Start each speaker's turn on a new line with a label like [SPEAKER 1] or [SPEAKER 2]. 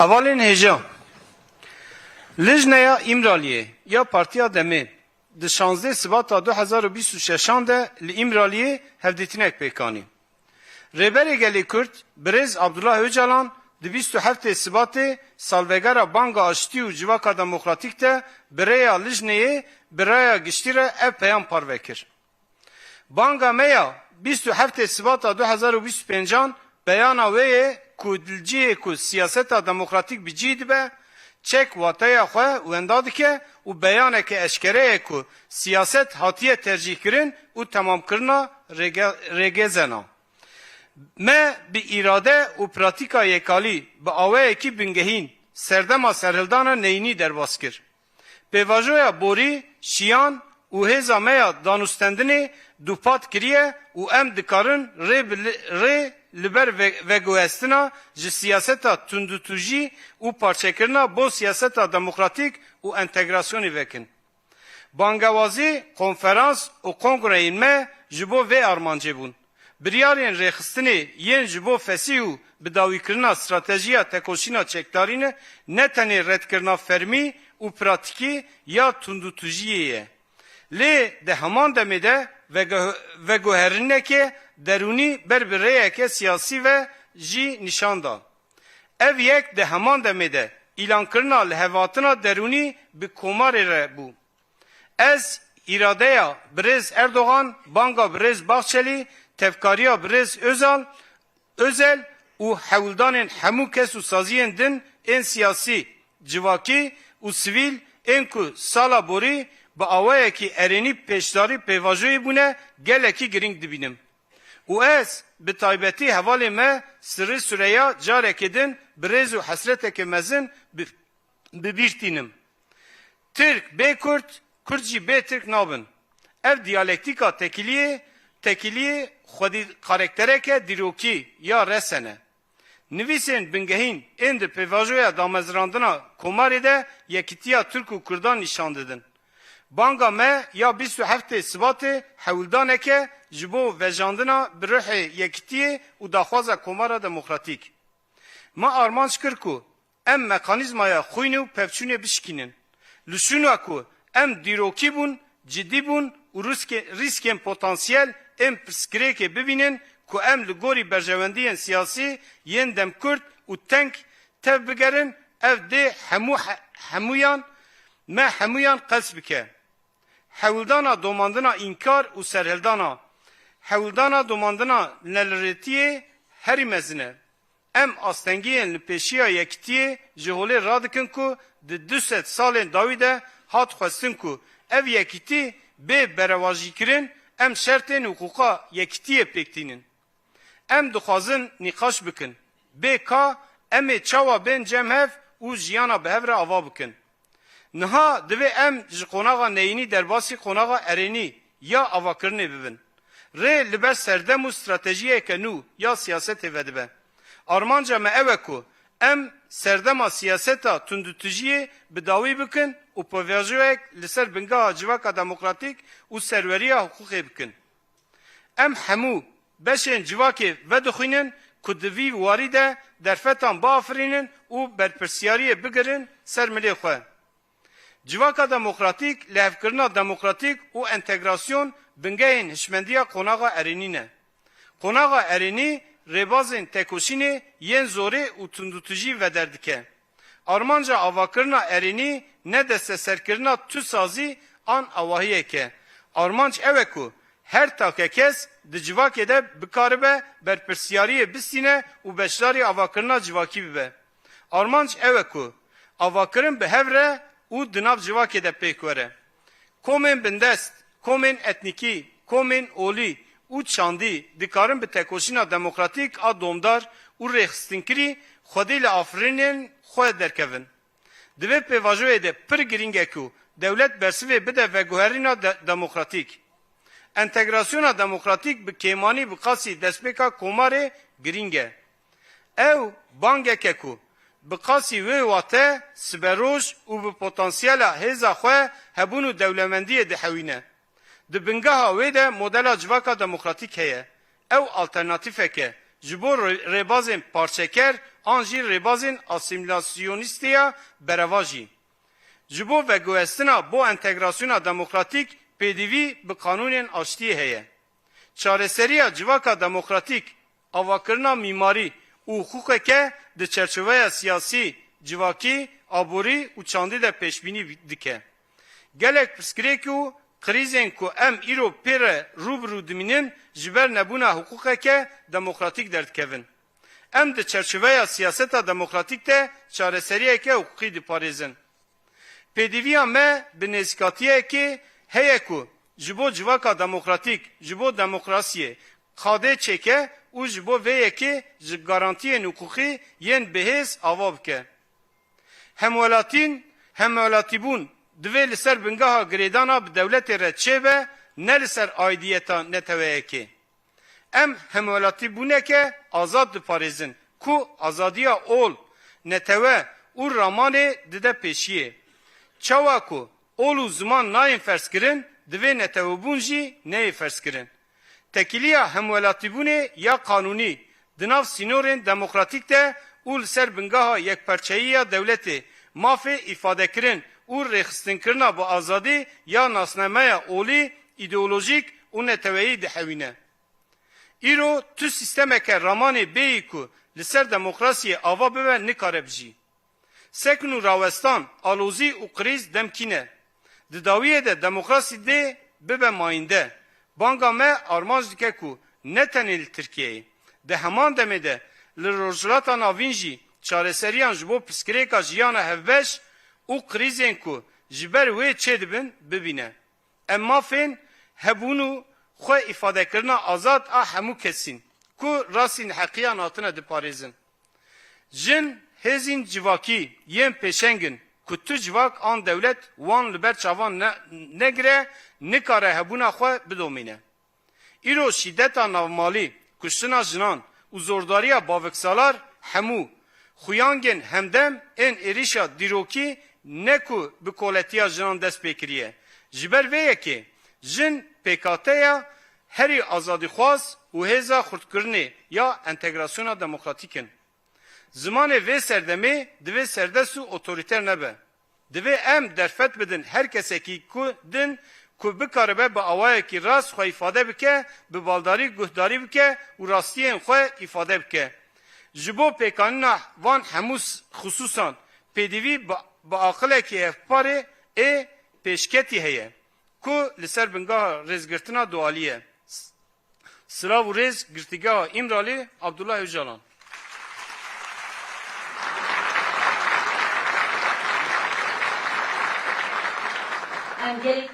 [SPEAKER 1] اولین هجا لجنه امرالیه یا پارتیا دمه د 16 سبات 2026 ده لامرالیه هفدیتینک پیکانی. رهبری گلی کرد برز عبدالله öcalan د 27 سبات سالوگرا بانگا آشتی و جواکا دموکراتیک ده برای لجنه برای گشتیره اف پیام پاروکر. بانگا میا 27 سبات 2025 بیانا وی کو دلجیه کو سیاست دموکراتیک بجید به چک واتای خواه و انداد که و بیانه که اشکره کو سیاست حاتیه ترجیح کرن و تمام کرنا رگزنا. ما به اراده و پراتیکا یکالی به آوه کی بنگهین سردما سرهلدان نینی در باز کر. به واجویا بوری شیان و هزا میا دانستندنی دوپات کریه و ام دکارن ری لبر وگوستنا جه سیاستا تندوتوجی و پارچکرنا بو سیاستا دموکراتیک و انتگراسیونی وکن. بانگوازی کنفرانس و کنگره اینمه جبو و ارمانجه بون. بریارین ریخستنی ین جبو فسیو بداوی کرنا استراتژیا تکوشینا چکدارینه نه تنی رد کرنا فرمی و پراتیکی یا تندوتوجیه. لی ده همان دمیده و گوهرینه که درونی بربریه که سیاسی و جی نشان دا. او یک ده همان دمیده ایلان کرنا لحواتنا درونی به کماری ره بو. از اراده برز اردوغان، بانگا برز باخچلی، تفکاریا برز özel و حولدان همو کس و سازین دن این سیاسی جواکی و سویل این که سالا بوری با آوائه که ارینی پیشداری پیواجوی بونه گله کی گرینگ دبینم. و از به تایبتی حوالی ما سری سریا جاره کدن برز و حسرت که مزن ببیرتینم. ترک بی کرد، کردجی بی ترک نابن. اف دیالکتیکا تکیلیه خودی کارکتره که دیروکی یا رسنه. نویسین بنگهین اند پیواجوی دامزراندنا کماری ده یکیتیا ترک و کردان نشان دادن. بانگا ما یا 27 سبات حولدانه که جبو وجاندنا بروح یکتیه و داخوازه کمارا دموکراتیک. ما آرمانش کرد که ام مکانیزمایا خوینه و پفچونه بشکینن. لشونو که ام دیروکی بون، جدی بون و ریسکن پوتانسیل ام پسکره که ببینن که ام لگوری برجواندی سیاسی ین دم کرد و تنک تف بگرن اف ده همویان ما همویان قصب که. حولدانا دوماندنا انکار و سرهلدانا حولدانا دوماندنا نلرتیه هری مزنه ام آستنگیین لپیشیا یکتیه جهوله رادکن که ده 200 سال داویده هات خواستن که او یکتی به برواجی کرن ام شرطین حقوقا یکتیه پکتینن ام دخوازن نقاش بکن به که ام چاوا بین جمهف و جیانا بهور آوا بکن نها دوی ام قوناغا نینی در باسی قوناغا ارینی یا آواکرنی ببین. ری لبر سردم و استراتژیه که نو یا سیاست ودبه. آرمانجا ما اوه که ام سردم سیاستا تندوتجیه بداوی بکن و پویاجوه لسر بنگاه جواکا دموکراتیک و سروریا حقوقی بکن. ام همو بشین جواکی ودخوینن که دوی واریده در فتان بافرینن و برپرسیاری بگرن سر ملی خواه. جواکا دموکراتیک لحفکرنا دموکراتیک و انتگراسیون بنگهین هشمندیا قوناغا ارینینه. قوناغا ارینی ربازین تکوشینه ین زوره و تندوتجی و دردکه. آرمانجا آواکرنا ارینی نه دست سرکرنا تو سازی آن آواهیه که. آرمانج اوه که هر تاکه کس ده جواکه ده بکاربه برپرسیاری بستینه و بشداری آواکرنا جواکی ببه. آرمانج اوه که آواکرن به هفره او دناب جواکی ده پیکوره. کومن بندست، کومن اتنیکی، کومن اولی او چاندی دکارن به تکوشینا دموکراتیک آ دومدار او ریخستنکری خودی لآفرینین خود درکون. دوی پیواجوه ده پر گرینگه که دولت برسوه بده و گوهرینا دموکراتیک. انتگراسیونا دموکراتیک به کیمانی بقاسی دستبکا کماره گرینگه. او بانگه که بقاسی وی واته سبروش و به پتانسیل هزا خواه هبون و دولمندی دحوینه. ده بنگاه وی ده مدل جواکا دموکراتیک هیه. او آلترناتیفه که ji bo rêbazên parçeker an jî rêbazên asimilasyonistiya bereva jî. Ji bo veguhestina bo entegrasyona demokratîk pêdivî bi kanûnên aştiyê heye. Çareseriya civaka demokratîk, avakirina mîmarî û hukukeke di çerçeveya siyasî, civakî, aborî û çandî de pêşbînî dike. Gelek pirsgirêk û krîzên ku em îro pê re rûbirû dimînin ji ber nebûna hukukeke demokratîk derdikevin. Em di çerçeveya siyaseta demokratîk de çareseriyeke hukukî diparêzin. Pêdiviya me bi nêzîkatiyekê heye ku ji bo civaka demokratîk, ji bo demokrasiyê xadê çêke û ji bo vê yekê ji garantiyên hukukî yên bihêz ava bike. Hemwelatîbûn divê li ser bingeha girêdana bi dewletê re çêbe, ne li ser aidiyeta neteweyekê. Em hemwelatîbûneke azad diparêzin ku azadiya ol, netewe û ramanê dide pêşiyê. Çawa ku ol û ziman nayên ferskirin, divê netewebûn jî neyê ferskirin. Tekiliya hemwelatîbûnê ya kanûnî di nav sînorên demokratîk de û li ser bingeha yekperçeyiya dewletê mafê îfadekirin û rêxistinekirina bi azadî ya nasnameya olî îdeolojîk û neteweyî dihewîne. Îro tu sîstemeke ramanê bêyî ku li ser demokrasiyê ava bibe nikare bijî. Sekin û rawestan, alozî û qirîz demkîne. Di dawiyê de demokrasî dê bibe mayînde. Banga me armanc dike ku ne tenê li Tirkiyeyê. Di heman demê de li rojhilata navîn jî çareseriyan ji bo pirsgirêka jiyana hevbeş û krîzên ku ji ber wê çê dibin bibîne. Em mafên hebûn û xwe îfadekirina azad a hemû kesîn ku rastîn heqiyan hatine diparêzin. Jin hêzên civakî yên pêşengin ku tu civak an dewlet wan li ber çavan negire nikare hebûna xwe bidomîne. Îro şîddeta navmalî, kuştina jinan û zordariya baviksalar hemû xuyangên hemdem ên êrişa dîrokî ne ku bi koletiya jinan dest pê kiriye. Ji ber vê yekê jin pêkateya herî azadîxwaz û hêza xurtkirinê ya entegrasyona demokratîk in. Zimanê vê serdemê divê serdest û otorîter nebe. Divê em derfet bidin her kesekî ku din ku bikaribe bi awayekî rast xwe îfade bike, bi baldarî guhdarî bike û rastiyên xwe îfade bike. Ji bo pêkanîna van hemû xusûsan pêdivî bi aqilekî hevparê ê pêşketî heye ku li ser bingeha rêzgirtina dualî ye. Sırav û rêz girtîgeha İmralî Abdullah Öcalan.
[SPEAKER 2] I'm getting